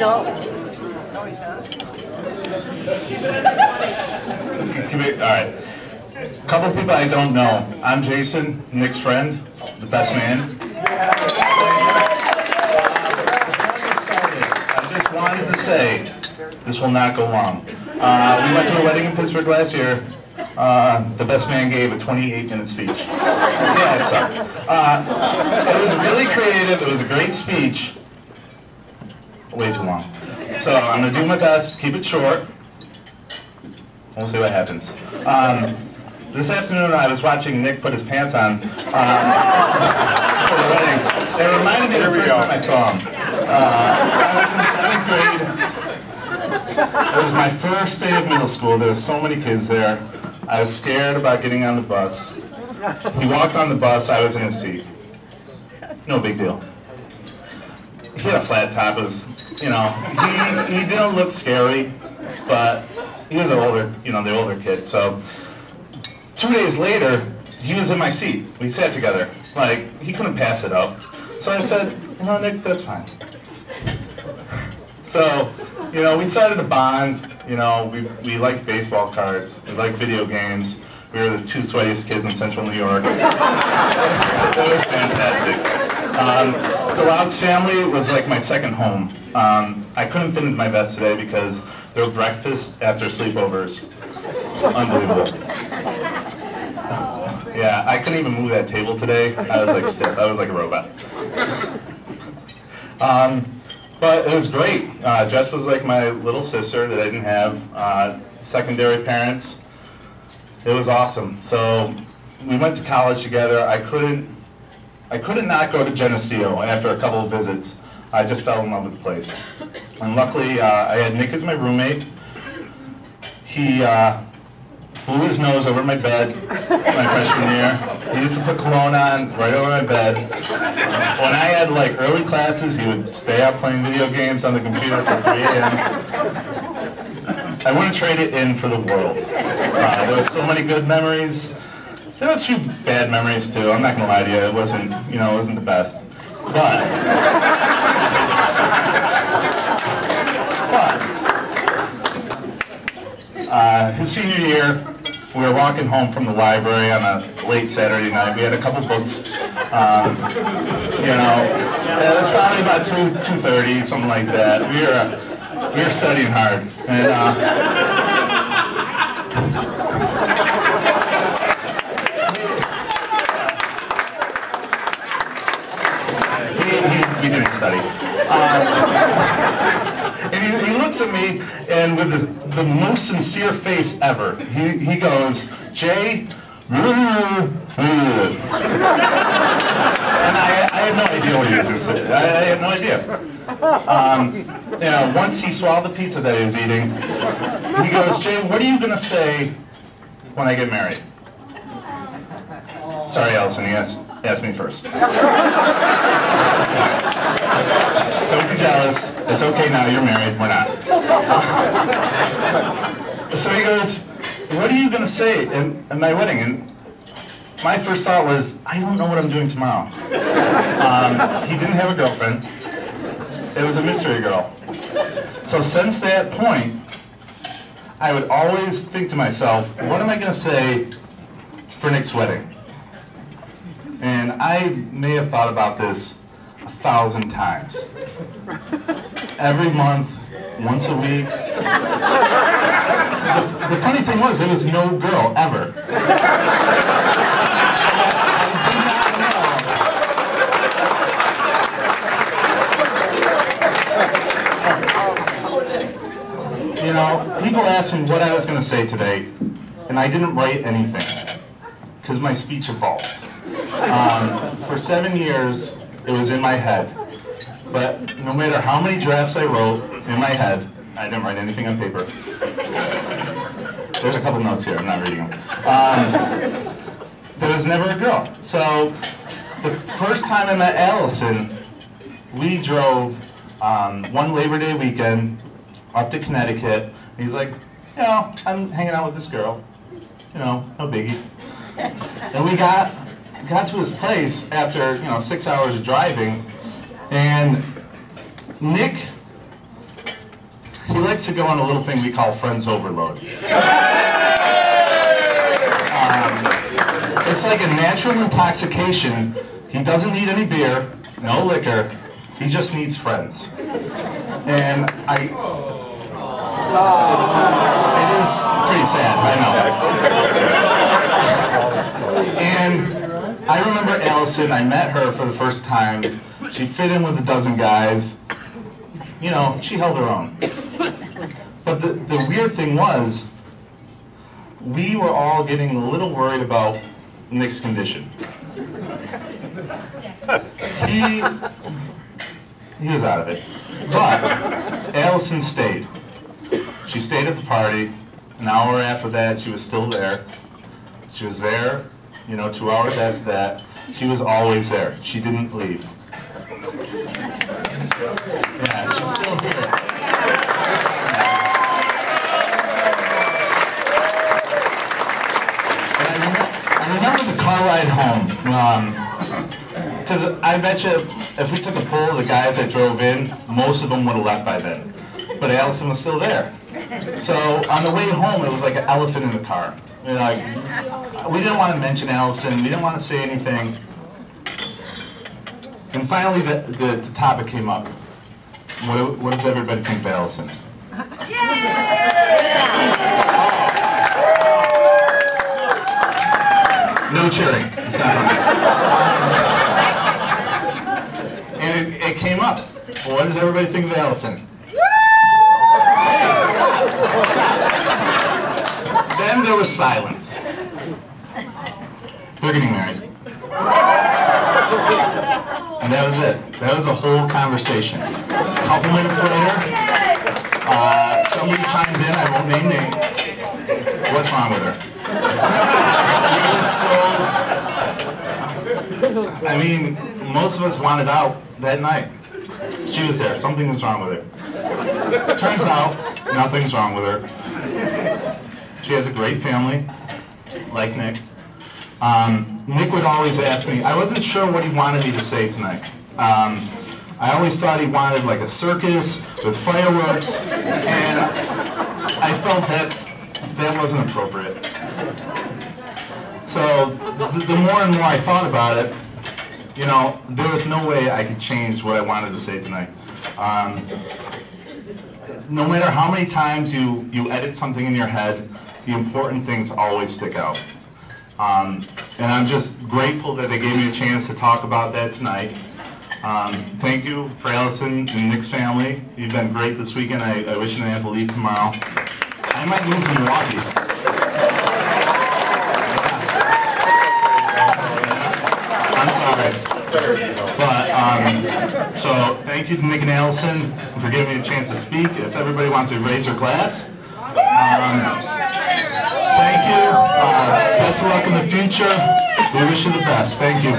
No. All right. A couple of people I don't know. I'm Jason, Nick's friend, the best man. I just wanted to say, this will not go long. We went to a wedding in Pittsburgh last year. The best man gave a 28-minute speech. Yeah, it sucked. It was really creative. It was a great speech. Way too long. So I'm going to do my best, keep it short. We'll see what happens. This afternoon I was watching Nick put his pants on for the wedding. It reminded me of the first time I saw him. I was in 7th grade. It was my first day of middle school. There were so many kids there. I was scared about getting on the bus. He walked on the bus, I was in his seat. No big deal. He had a flat top. It was, you know, he didn't look scary, but he was an older, the older kid. So 2 days later, he was in my seat. We sat together. Like, he couldn't pass it up. So I said, Nick, that's fine. So, we started a bond. We liked baseball cards. We liked video games. We were the 2 sweatiest kids in central New York. It was fantastic. The Louds family was like my second home. I couldn't fit into my vest today because their breakfast after sleepovers, unbelievable. Yeah, I couldn't even move that table today. I was like stiff. I was like a robot. But it was great. Jess was like my little sister that I didn't have. Secondary parents. It was awesome. So we went to college together. I couldn't not go to Geneseo after a couple of visits. I just fell in love with the place. And luckily, I had Nick as my roommate. He blew his nose over my bed my freshman year. He used to put cologne on right over my bed. When I had like early classes, he would stay out playing video games on the computer for 3 a.m. I wouldn't trade it in for the world. There were so many good memories. There was a few bad memories too. I'm not gonna lie to you. It wasn't, it wasn't the best. But his senior year, we were walking home from the library on a late Saturday night. We had a couple books. It was probably about 2:30, something like that. We were studying hard, and we didn't study. And he looks at me, and with the most sincere face ever, he goes, Jay, and I had no idea what he was going to say. I had no idea. Once he swallowed the pizza that he was eating, he goes, Jay, what are you going to say when I get married? Sorry, Allison, he asked me first. Don't be jealous. It's okay now, you're married, we're not. So he goes, what are you going to say at my wedding? And my first thought was, I don't know what I'm doing tomorrow. He didn't have a girlfriend. It was a mystery girl. So since that point, I would always think to myself, what am I going to say for Nick's wedding? And I may have thought about this 1,000 times. Every month, once a week. The funny thing was, there was no girl ever. People asked me what I was going to say today, and I didn't write anything, because my speech evolved. For 7 years, it was in my head. But no matter how many drafts I wrote in my head, I didn't write anything on paper. There's a couple notes here, I'm not reading them. There was never a girl. So the first time I met Allison, we drove one Labor Day weekend up to Connecticut. He's like, I'm hanging out with this girl. No biggie. And we got to his place after 6 hours of driving, and Nick likes to go on a little thing we call friends overload. It's like a natural intoxication. He doesn't need any beer, no liquor. He just needs friends. And it is pretty sad, I know. And I remember Allison, I met her for the first time. She fit in with a dozen guys. You know, she held her own. But the weird thing was, we were all getting a little worried about Nick's condition. He was out of it. But Allison stayed. She stayed at the party. An hour after that, she was still there. She was there, you know, 2 hours after that. She was always there. She didn't leave. Yeah, she's still here. I remember the car ride home. Because I bet you if we took a poll of the guys that drove in, most of them would have left by then. But Allison was still there. So on the way home, it was like an elephant in the car. You know, like, we didn't want to mention Allison. We didn't want to say anything. And finally, the topic came up. What does everybody think of Allison? No cheering. It's not funny. And it came up. Well, what does everybody think of Allison? Hey, stop! Stop! Then there was silence. They're getting married. And that was it. That was a whole conversation. A couple minutes later, somebody chimed in, I won't name names. What's wrong with her? I mean, most of us wanted out that night. She was there. Something was wrong with her. Turns out, nothing's wrong with her. She has a great family, like Nick. Nick would always ask me, I wasn't sure what he wanted me to say tonight. I always thought he wanted like a circus with fireworks, and I felt that wasn't appropriate. So the more and more I thought about it, you know, there was no way I could change what I wanted to say tonight. No matter how many times you edit something in your head, the important things always stick out. And I'm just grateful that they gave me a chance to talk about that tonight. Thank you for Allison and Nick's family. You've been great this weekend. I wish you didn't have to leave tomorrow. I might move to Milwaukee. I'm sorry. But, so thank you to Nick and Allison for giving me a chance to speak. If everybody wants to raise their glass. Thank you. Best of luck in the future. We wish you the best. Thank you.